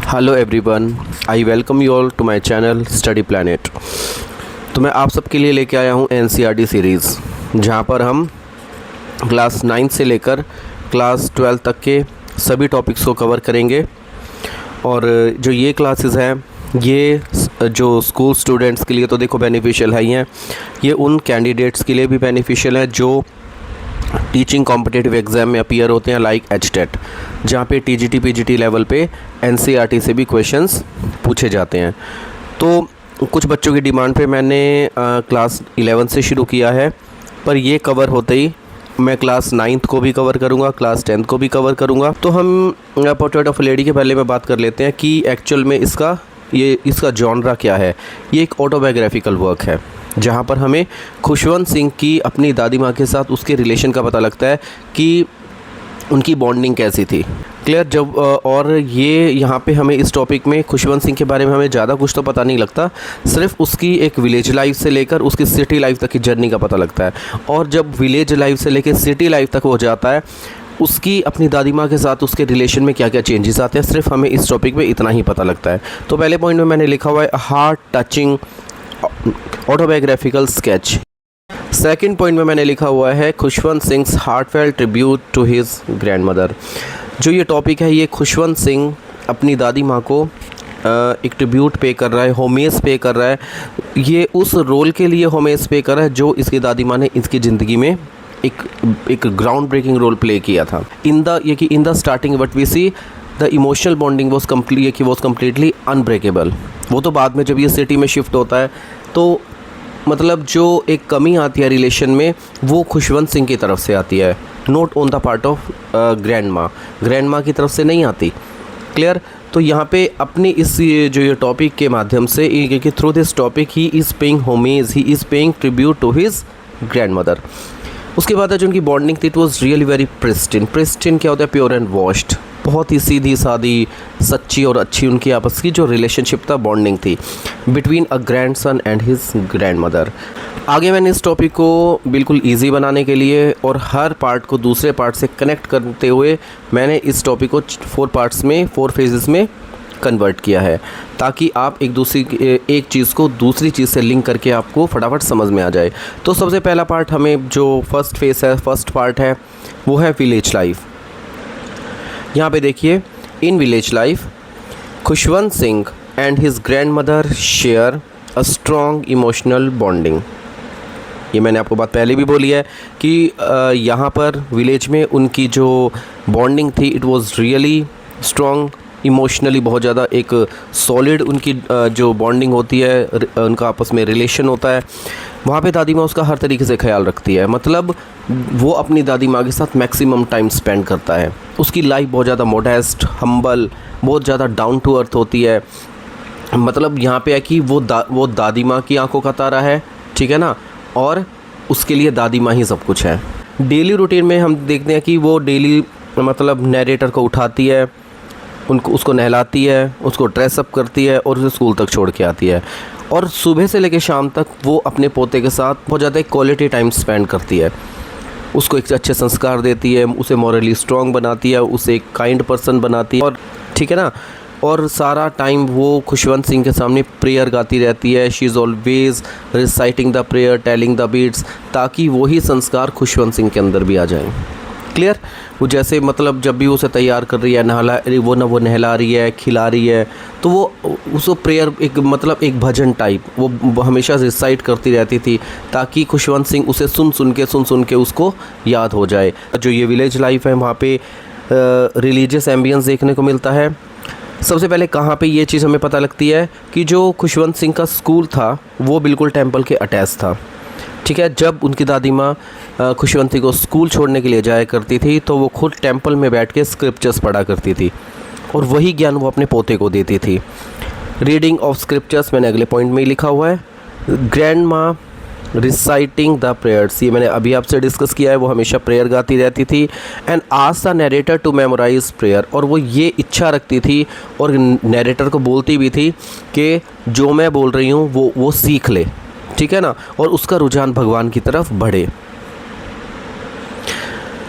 Hello everyone, I welcome you all to my channel study planet. तो मैं आप सबके लिए लेके आया हूँ एनसीईआरटी सीरीज़, जहाँ पर हम क्लास 9 से लेकर क्लास 12 तक के सभी टॉपिक्स को कवर करेंगे। और जो ये क्लासेस हैं ये जो स्कूल स्टूडेंट्स के लिए तो देखो बेनिफिशियल है ही हैं, ये उन कैंडिडेट्स के लिए भी बेनिफिशियल है जो टीचिंग कॉम्पिटिटिव एग्ज़ाम में अपीयर होते हैं, लाइक एचटेट, जहाँ पे टीजीटी पीजीटी लेवल पे एनसीईआरटी से भी क्वेश्चंस पूछे जाते हैं। तो कुछ बच्चों की डिमांड पे मैंने क्लास 11 से शुरू किया है, पर ये कवर होते ही मैं क्लास 9th को भी कवर करूँगा, क्लास 10th को भी कवर करूँगा। तो हम पोर्ट्रेट ऑफ लेडी के पहले में बात कर लेते हैं कि एक्चुअल में इसका जॉनरा क्या है। ये एक ऑटोबायोग्राफिकल वर्क है, जहाँ पर हमें खुशवंत सिंह की अपनी दादी माँ के साथ उसके रिलेशन का पता लगता है कि उनकी बॉन्डिंग कैसी थी। क्लियर। जब और ये यहाँ पे हमें इस टॉपिक में खुशवंत सिंह के बारे में हमें ज़्यादा कुछ तो पता नहीं लगता, सिर्फ उसकी एक विलेज लाइफ से लेकर उसकी सिटी लाइफ तक की जर्नी का पता लगता है। और जब विलेज लाइफ से लेकर सिटी लाइफ तक हो जाता है, उसकी अपनी दादी माँ के साथ उसके रिलेशन में क्या क्या चेंजेस आते हैं, सिर्फ हमें इस टॉपिक में इतना ही पता लगता है। तो पहले पॉइंट में मैंने लिखा हुआ है heart touching autobiographical sketch. Second point में मैंने लिखा हुआ है Khushwant Singh heartfelt tribute to his grandmother. जो ये टॉपिक है, ये खुशवंत सिंह अपनी दादी माँ को एक ट्रिब्यूट पे कर रहा है, होमेज पे कर रहा है। ये उस रोल के लिए होमेज पे कर रहा है जो इसकी दादी माँ ने इसकी ज़िंदगी में एक ग्राउंड ब्रेकिंग रोल प्ले किया था। In the starting what we see the emotional bonding was completely unbreakable. वो तो बाद में जब ये सिटी में शिफ्ट होता है तो मतलब जो एक कमी आती है रिलेशन में, वो खुशवंत सिंह की तरफ से आती है, not on the part of grand माँ की तरफ से नहीं आती। क्लियर। तो यहाँ पे अपनी जो ये टॉपिक के माध्यम से कि through this topic he is paying homage, he is paying tribute to his grand mother. उसके बाद जो उनकी बॉन्डिंग थी, it was really very pristine क्या होता है, प्योर एंड वॉश्ड। बहुत ही सीधी सादी, सच्ची और अच्छी उनकी आपस की जो रिलेशनशिप था, बॉन्डिंग थी between a grandson and his grand mother. आगे मैंने इस टॉपिक को बिल्कुल इजी बनाने के लिए और हर पार्ट को दूसरे पार्ट से कनेक्ट करते हुए मैंने इस टॉपिक को 4 फेजेस में कन्वर्ट किया है, ताकि आप एक चीज़ को दूसरी चीज़ से लिंक करके आपको फटाफट समझ में आ जाए। तो सबसे पहला पार्ट हमें जो फर्स्ट पार्ट है वो है विलेज लाइफ। यहाँ पे देखिए, in village life Khushwant Singh and his grand mother share a strong emotional bonding. ये मैंने आपको बात पहले भी बोली है कि यहाँ पर विलेज में उनकी जो बॉन्डिंग थी, it was really strong, emotionally बहुत ज़्यादा एक सॉलिड उनकी जो बॉन्डिंग होती है, उनका आपस में रिलेशन होता है। वहाँ पे दादी माँ उसका हर तरीके से ख्याल रखती है, मतलब वो अपनी दादी माँ के साथ मैक्सिमम टाइम स्पेंड करता है। उसकी लाइफ बहुत ज़्यादा मोडेस्ट, हम्बल, बहुत ज़्यादा डाउन टू अर्थ होती है। मतलब यहाँ पे है कि वो दादी माँ की आंखों का तारा है, ठीक है ना, और उसके लिए दादी माँ ही सब कुछ है। डेली रूटीन में हम देखते हैं कि वो डेली मतलब नैरेटर को उठाती है, उसको नहलाती है, उसको ड्रेसअप करती है और उसे स्कूल तक छोड़ के आती है। और सुबह से लेकर शाम तक वो अपने पोते के साथ बहुत ज़्यादा क्वालिटी टाइम स्पेंड करती है, उसको एक अच्छे संस्कार देती है, उसे मॉरली स्ट्रॉन्ग बनाती है, उसे एक काइंड पर्सन बनाती है, और ठीक है ना। और सारा टाइम वो खुशवंत सिंह के सामने प्रेयर गाती रहती है। She is always reciting the prayer, telling the beads, ताकि वही संस्कार खुशवंत सिंह के अंदर भी आ जाएं। क्लियर। वो जैसे मतलब जब भी उसे तैयार कर रही है, वो नहला रही है, खिला रही है, तो वो उसको प्रेयर एक भजन टाइप वो हमेशा रिसाइट करती रहती थी, ताकि खुशवंत सिंह उसे सुन सुन के उसको याद हो जाए। जो ये विलेज लाइफ है, वहाँ पे रिलीजियस एम्बियंस देखने को मिलता है। सबसे पहले कहाँ पे ये चीज़ हमें पता लगती है कि जो खुशवंत सिंह का स्कूल था वो बिल्कुल टेंपल के अटैच था, ठीक है। जब उनकी दादी माँ खुशवंत सिंह को स्कूल छोड़ने के लिए जाया करती थी, तो वो खुद टेंपल में बैठ के स्क्रिप्चर्स पढ़ा करती थी, और वही ज्ञान वो अपने पोते को देती थी। रीडिंग ऑफ स्क्रिप्चर्स मैंने अगले पॉइंट में ही लिखा हुआ है। ग्रैंड माँ रिसाइटिंग द प्रेयर्स, ये मैंने अभी आपसे डिस्कस किया है, वो हमेशा प्रेयर गाती रहती थी। And ask the narrator to memorise prayer, और वो ये इच्छा रखती थी और नरेटर को बोलती भी थी कि जो मैं बोल रही हूँ वो सीख ले, ठीक है ना, और उसका रुझान भगवान की तरफ बढ़े।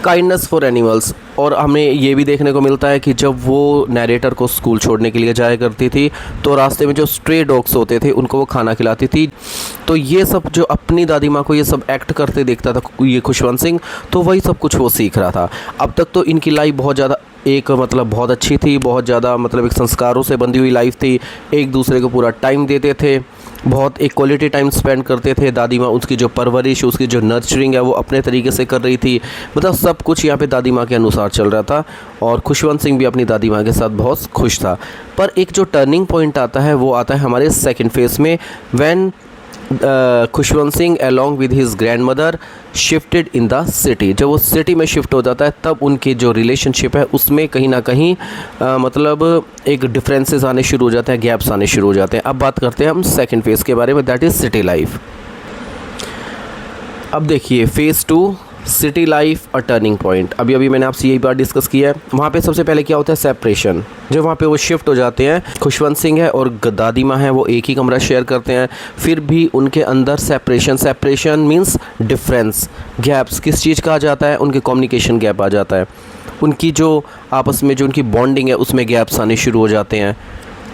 Kindness for animals. और हमें ये भी देखने को मिलता है कि जब वो नैरेटर को स्कूल छोड़ने के लिए जाया करती थी तो रास्ते में जो स्ट्रे डॉग्स होते थे उनको वो खाना खिलाती थी। तो ये सब जो अपनी दादी माँ को ये सब एक्ट करते देखता था ये खुशवंत सिंह, तो वही सब कुछ वो सीख रहा था। अब तक तो इनकी लाइफ बहुत ज़्यादा एक मतलब बहुत अच्छी थी, बहुत ज़्यादा मतलब एक संस्कारों से बंधी हुई लाइफ थी। एक दूसरे को पूरा टाइम देते थे, बहुत एक क्वालिटी टाइम स्पेंड करते थे। दादी माँ उसकी जो परवरिश, उसकी जो नर्चरिंग है वो अपने तरीके से कर रही थी। मतलब सब कुछ यहाँ पे दादी माँ के अनुसार चल रहा था और खुशवंत सिंह भी अपनी दादी माँ के साथ बहुत खुश था। पर एक जो टर्निंग पॉइंट आता है वो आता है हमारे सेकंड फेज़ में, when Khushwant Singh along with his grand mother shifted in the city. जब वो सिटी में शिफ्ट हो जाता है तब उनकी जो रिलेशनशिप है उसमें कहीं ना कहीं मतलब एक डिफरेंसेस आने शुरू हो जाते हैं, गैप्स आने शुरू हो जाते हैं। अब बात करते हैं हम सेकंड फेज़ के बारे में, दैट इज़ सिटी लाइफ। अब देखिए phase 2 city life a turning point. अभी अभी मैंने आपसे यही बात डिस्कस किया है। वहाँ पे सबसे पहले क्या होता है, सेपरेशन। जब वहाँ पे वो शिफ्ट हो जाते हैं, खुशवंत सिंह है और दादी माँ है वो एक ही कमरा शेयर करते हैं, फिर भी उनके अंदर सेपरेशन मींस डिफरेंस, गैप्स। किस चीज़ का आ जाता है, उनके कम्युनिकेशन गैप आ जाता है। उनकी जो आपस में जो उनकी बॉन्डिंग है उसमें गैप्स आने शुरू हो जाते हैं।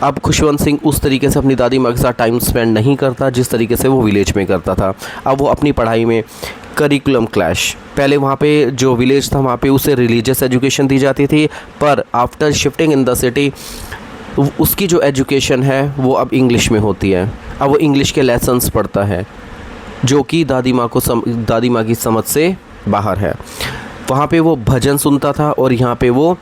अब खुशवंत सिंह उस तरीके से अपनी दादी माँ के साथ टाइम स्पेंड नहीं करता जिस तरीके से वो विलेज में करता था। अब वो अपनी पढ़ाई में करिकुलम क्लैश, पहले वहाँ पे जो विलेज था वहाँ पे उसे रिलीजियस एजुकेशन दी जाती थी, पर after shifting in the city उसकी जो एजुकेशन है वो अब इंग्लिश में होती है। अब वो इंग्लिश के लेसन्स पढ़ता है जो कि दादी माँ की समझ से बाहर है। वहाँ पे वो भजन सुनता था और यहाँ पे वो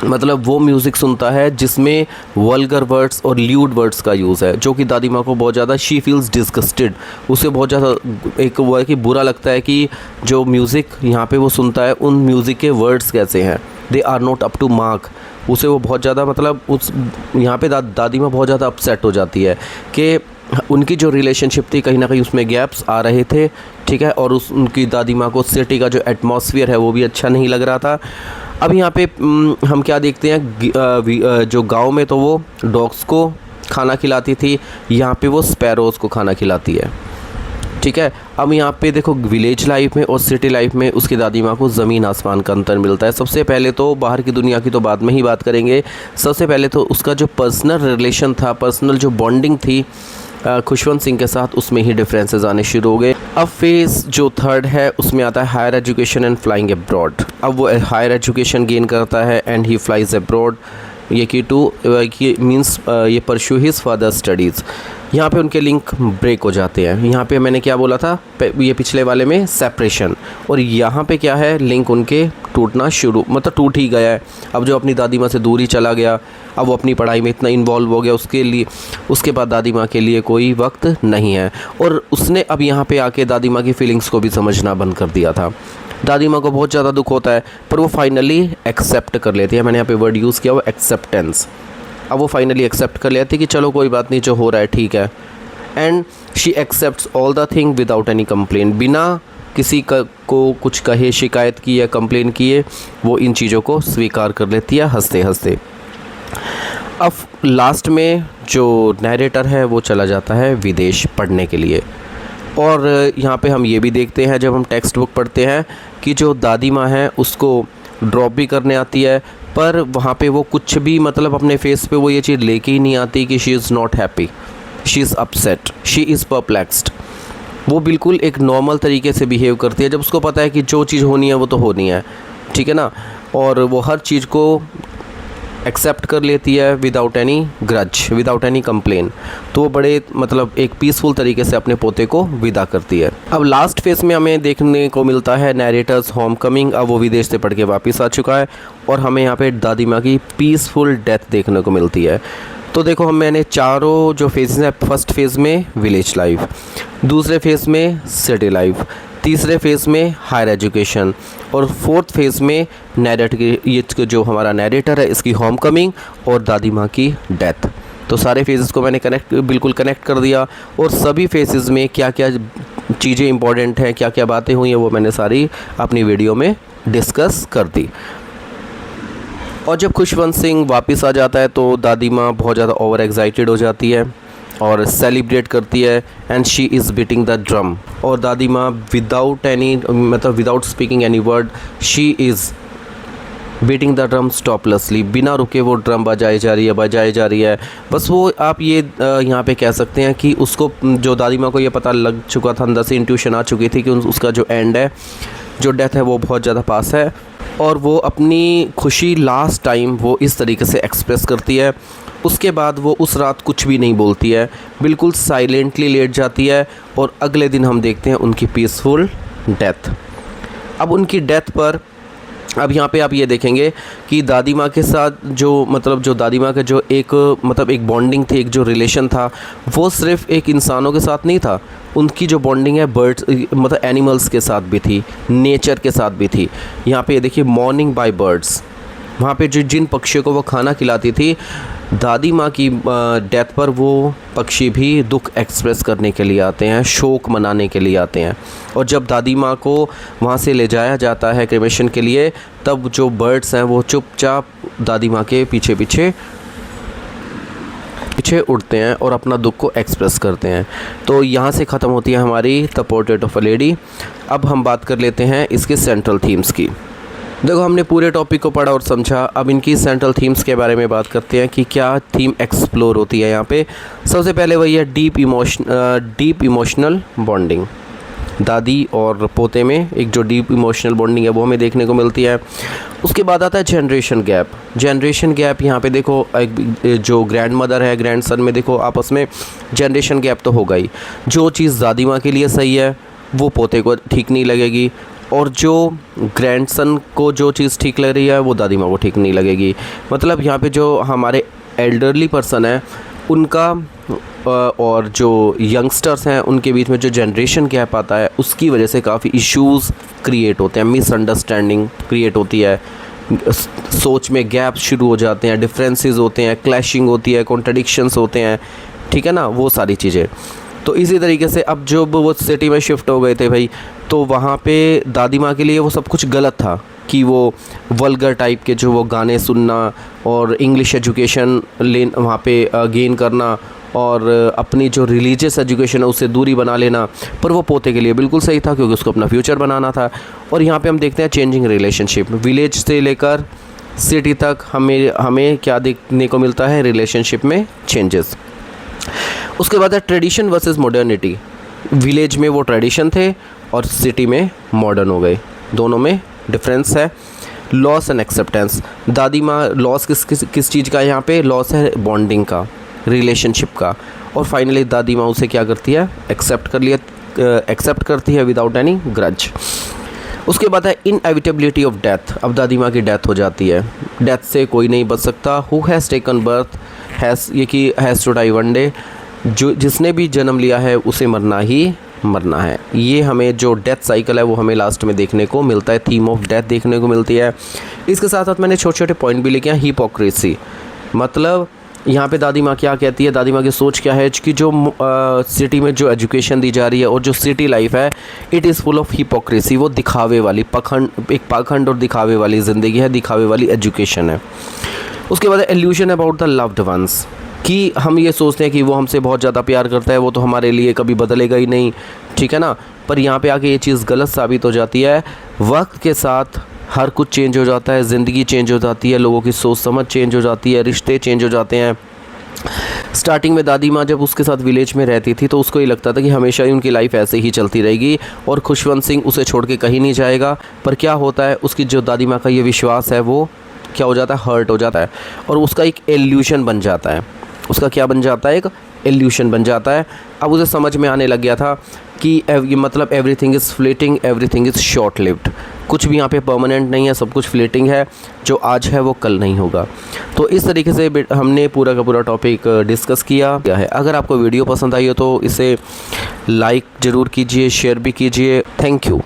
मतलब वो म्यूज़िक सुनता है जिसमें वल्गर वर्ड्स और ल्यूड वर्ड्स का यूज़ है, जो कि दादी माँ को बहुत ज़्यादा शी फील्स डिस्गस्टेड, उसे बहुत ज़्यादा एक वो है कि बुरा लगता है कि जो म्यूज़िक यहाँ पे वो सुनता है उन म्यूज़िक के वर्ड्स कैसे हैं, they are not up to mark. उसे वो बहुत ज़्यादा मतलब उस यहाँ पे दादी माँ बहुत ज़्यादा अपसेट हो जाती है कि उनकी जो रिलेशनशिप थी कहीं ना कहीं उसमें गैप्स आ रहे थे, ठीक है। और उनकी दादी माँ को सिटी का जो एटमॉस्फेयर है वो भी अच्छा नहीं लग रहा था। अब यहाँ पे हम क्या देखते हैं, जो गांव में तो वो डॉग्स को खाना खिलाती थी, यहाँ पे वो स्पैरोज़ को खाना खिलाती है, ठीक है। अब यहाँ पे देखो विलेज लाइफ में और सिटी लाइफ में उसकी दादी माँ को ज़मीन आसमान का अंतर मिलता है। सबसे पहले तो बाहर की दुनिया की तो बाद में ही बात करेंगे, सबसे पहले तो उसका जो पर्सनल रिलेशन था, पर्सनल जो बॉन्डिंग थी खुशवंत सिंह के साथ, उसमें ही डिफरेंसेस आने शुरू हो गए। अब फेज़ जो थर्ड है उसमें आता है higher education and flying abroad. अब वो हायर एजुकेशन गेन करता है एंड ही फ्लाइज अब्रॉड, ये की टू मीन्स ये परस्यू हिज फर्दर स्टडीज़। यहाँ पे उनके लिंक ब्रेक हो जाते हैं। यहाँ पे मैंने क्या बोला था, ये पिछले वाले में सेपरेशन, और यहाँ पे क्या है, लिंक उनके टूटना शुरू, मतलब टूट ही गया है। अब जो अपनी दादी माँ से दूर ही चला गया, अब वो अपनी पढ़ाई में इतना इन्वॉल्व हो गया, उसके बाद दादी माँ के लिए कोई वक्त नहीं है। और उसने अब यहाँ पे आके दादी माँ की फीलिंग्स को भी समझना बंद कर दिया था। दादी माँ को बहुत ज़्यादा दुख होता है पर वो फाइनली एक्सेप्ट कर लेती है। मैंने यहाँ पे वर्ड यूज़ किया वो एक्सेप्टेंस। अब वो फाइनली एक्सेप्ट कर लेती है कि चलो कोई बात नहीं, जो हो रहा है ठीक है। And she accepts all the thing without any complain, बिना किसी को कुछ कहे, शिकायत की या कंप्लेन किए, वो इन चीज़ों को स्वीकार कर लेती है हंसते हंसते। अब लास्ट में जो नैरेटर है वो चला जाता है विदेश पढ़ने के लिए। और यहाँ पे हम ये भी देखते हैं जब हम टेक्स्ट बुक पढ़ते हैं कि जो दादी माँ है उसको ड्रॉप भी करने आती है, पर वहाँ पे वो कुछ भी मतलब अपने फेस पे वो ये चीज़ लेके ही नहीं आती कि she is not happy, she is upset, she is perplexed. वो बिल्कुल एक नॉर्मल तरीके से बिहेव करती है जब उसको पता है कि जो चीज़ होनी है वो तो होनी है, ठीक है ना। और वो हर चीज़ को एक्सेप्ट कर लेती है without any grudge, without any complain. तो वो बड़े मतलब एक पीसफुल तरीके से अपने पोते को विदा करती है। अब लास्ट फेज़ में हमें देखने को मिलता है नैरेटर्स होम कमिंग। अब वो विदेश से पढ़ के वापस आ चुका है और हमें यहाँ पे दादी माँ की पीसफुल डेथ देखने को मिलती है। तो देखो मैंने चारों जो फेजेस हैं, फर्स्ट फेज़ में विलेज लाइफ, दूसरे फेज़ में सिटी लाइफ, तीसरे फेज़ में हायर एजुकेशन, और फोर्थ फेज़ में नैरेट की ये जो हमारा नैरेटर है इसकी होम कमिंग और दादी माँ की डेथ। तो सारे फेजेस को मैंने बिल्कुल कनेक्ट कर दिया और सभी फेजेस में क्या क्या चीज़ें इंपॉर्टेंट हैं, क्या क्या बातें हुई हैं, वो मैंने सारी अपनी वीडियो में डिस्कस कर दी। और जब खुशवंत सिंह वापस आ जाता है तो दादी माँ बहुत ज़्यादा ओवर एक्साइटेड हो जाती है और सेलिब्रेट करती है and she is beating the drum. और दादी माँ विदाउट एनी मतलब without speaking any word she is beating the drum stoplessly, बिना रुके वो ड्रम बजाई जा रही है। बस वो आप ये यहाँ पे कह सकते हैं कि उसको, जो दादी माँ को ये पता लग चुका था, अंदर से इंट्यूशन आ चुकी थी कि उसका जो एंड है, जो डेथ है वो बहुत ज़्यादा पास है। और वो अपनी खुशी लास्ट टाइम वो इस तरीके से एक्सप्रेस करती है। उसके बाद वो उस रात कुछ भी नहीं बोलती है, बिल्कुल साइलेंटली लेट जाती है और अगले दिन हम देखते हैं उनकी पीसफुल डेथ। अब उनकी डेथ पर अब यहाँ पे आप ये देखेंगे कि दादी माँ के साथ जो दादी माँ का जो एक एक बॉन्डिंग थी, एक जो रिलेशन था, वो सिर्फ एक इंसानों के साथ नहीं था। उनकी जो बॉन्डिंग है बर्ड्स एनिमल्स के साथ भी थी, नेचर के साथ भी थी। यहाँ पे ये देखिए मॉर्निंग बाय बर्ड्स, वहाँ पे जिन पक्षियों को वो खाना खिलाती थी, दादी माँ की डेथ पर वो पक्षी भी दुख एक्सप्रेस करने के लिए आते हैं, शोक मनाने के लिए आते हैं। और जब दादी माँ को वहाँ से ले जाया जाता है क्रेमेशन के लिए, तब जो बर्ड्स हैं वो चुपचाप दादी माँ के पीछे पीछे उड़ते हैं और अपना दुख को एक्सप्रेस करते हैं। तो यहाँ से ख़त्म होती है हमारी the portrait of a lady. अब हम बात कर लेते हैं इसके सेंट्रल थीम्स की। देखो, हमने पूरे टॉपिक को पढ़ा और समझा, अब इनकी सेंट्रल थीम्स के बारे में बात करते हैं कि क्या थीम एक्सप्लोर होती है यहाँ पे। सबसे पहले वही है डीप इमोशनल बॉन्डिंग। दादी और पोते में एक जो डीप इमोशनल बॉन्डिंग है वो हमें देखने को मिलती है। उसके बाद आता है जनरेशन गैप। जनरेशन गैप यहाँ पे देखो, एक जो ग्रैंड मदर है ग्रैंड सन में, देखो आपस में जनरेशन गैप तो होगा ही। जो चीज़ दादी माँ के लिए सही है वो पोते को ठीक नहीं लगेगी, और जो ग्रैंडसन को जो चीज़ ठीक लग रही है वो दादी माँ को ठीक नहीं लगेगी। मतलब यहाँ पे जो हमारे एल्डरली पर्सन है उनका और जो यंगस्टर्स हैं उनके बीच में जो जनरेशन गैप आता है, उसकी वजह से काफ़ी इश्यूज़ क्रिएट होते हैं, मिसअंडरस्टैंडिंग क्रिएट होती है, सोच में गैप शुरू हो जाते हैं, डिफरेंसेस होते हैं, क्लैशिंग होती है, कॉन्ट्रडिक्शंस होते हैं, ठीक है ना, वो सारी चीज़ें। तो इसी तरीके से अब जब वो सिटी में शिफ्ट हो गए थे भाई, तो वहाँ पे दादी माँ के लिए वो सब कुछ गलत था कि वो वल्गर टाइप के जो वो गाने सुनना और इंग्लिश एजुकेशन वहाँ पे गेन करना और अपनी जो रिलीजियस एजुकेशन है उससे दूरी बना लेना, पर वो पोते के लिए बिल्कुल सही था क्योंकि उसको अपना फ्यूचर बनाना था। और यहाँ पे हम देखते हैं चेंजिंग रिलेशनशिप, विलेज से लेकर सिटी तक हमें क्या देखने को मिलता है, रिलेशनशिप में चेंजेस। उसके बाद है ट्रेडिशन वर्सेस मॉडर्निटी। विलेज में वो ट्रेडिशन थे और सिटी में मॉडर्न हो गए, दोनों में डिफरेंस है। Loss and acceptance. दादी माँ लॉस किस चीज़ का, यहाँ पे लॉस है बॉन्डिंग का, रिलेशनशिप का। और फाइनली दादी माँ उसे क्या करती है, एक्सेप्ट करती है विदाउट एनी ग्रज। उसके बाद है इनएविटेबिलिटी ऑफ डेथ। अब दादी माँ की डेथ हो जाती है, डेथ से कोई नहीं बच सकता। Who has taken birth has to die one day. जिसने भी जन्म लिया है उसे मरना ही मरना है। ये हमें जो डेथ साइकिल है वो हमें लास्ट में देखने को मिलता है, थीम ऑफ डेथ देखने को मिलती है। इसके साथ साथ मैंने छोटे छोटे पॉइंट भी लिखे हैं। हिपोक्रेसी, मतलब यहाँ पे दादी माँ क्या कहती है, दादी माँ की सोच क्या है कि जो सिटी में जो एजुकेशन दी जा रही है और जो सिटी लाइफ है, it is full of hypocrisy. वो दिखावे वाली पाखंड और दिखावे वाली ज़िंदगी है, दिखावे वाली एजुकेशन है। उसके बाद allusion about the loved ones, कि हम ये सोचते हैं कि वो हमसे बहुत ज़्यादा प्यार करता है, वो तो हमारे लिए कभी बदलेगा ही नहीं, ठीक है ना। पर यहाँ पे आके ये चीज़ गलत साबित हो जाती है। वक्त के साथ हर कुछ चेंज हो जाता है, ज़िंदगी चेंज हो जाती है, लोगों की सोच समझ चेंज हो जाती है, रिश्ते चेंज हो जाते हैं। स्टार्टिंग में दादी माँ जब उसके साथ विलेज में रहती थी तो उसको ये लगता था कि हमेशा ही उनकी लाइफ ऐसे ही चलती रहेगी और खुशवंत सिंह उसे छोड़ के कहीं नहीं जाएगा। पर क्या होता है, उसकी जो दादी माँ का ये विश्वास है वो क्या हो जाता है, हर्ट हो जाता है और उसका एक इल्यूशन बन जाता है। उसका क्या बन जाता है, एक इल्यूशन बन जाता है। अब उसे समझ में आने लग गया था कि ये मतलब everything is fleeting, everything is short lived. कुछ भी यहाँ पे परमानेंट नहीं है, सब कुछ फ्लेटिंग है, जो आज है वो कल नहीं होगा। तो इस तरीके से हमने पूरा का पूरा टॉपिक डिस्कस किया है। अगर आपको वीडियो पसंद आई हो तो इसे लाइक ज़रूर कीजिए, शेयर भी कीजिए। Thank you.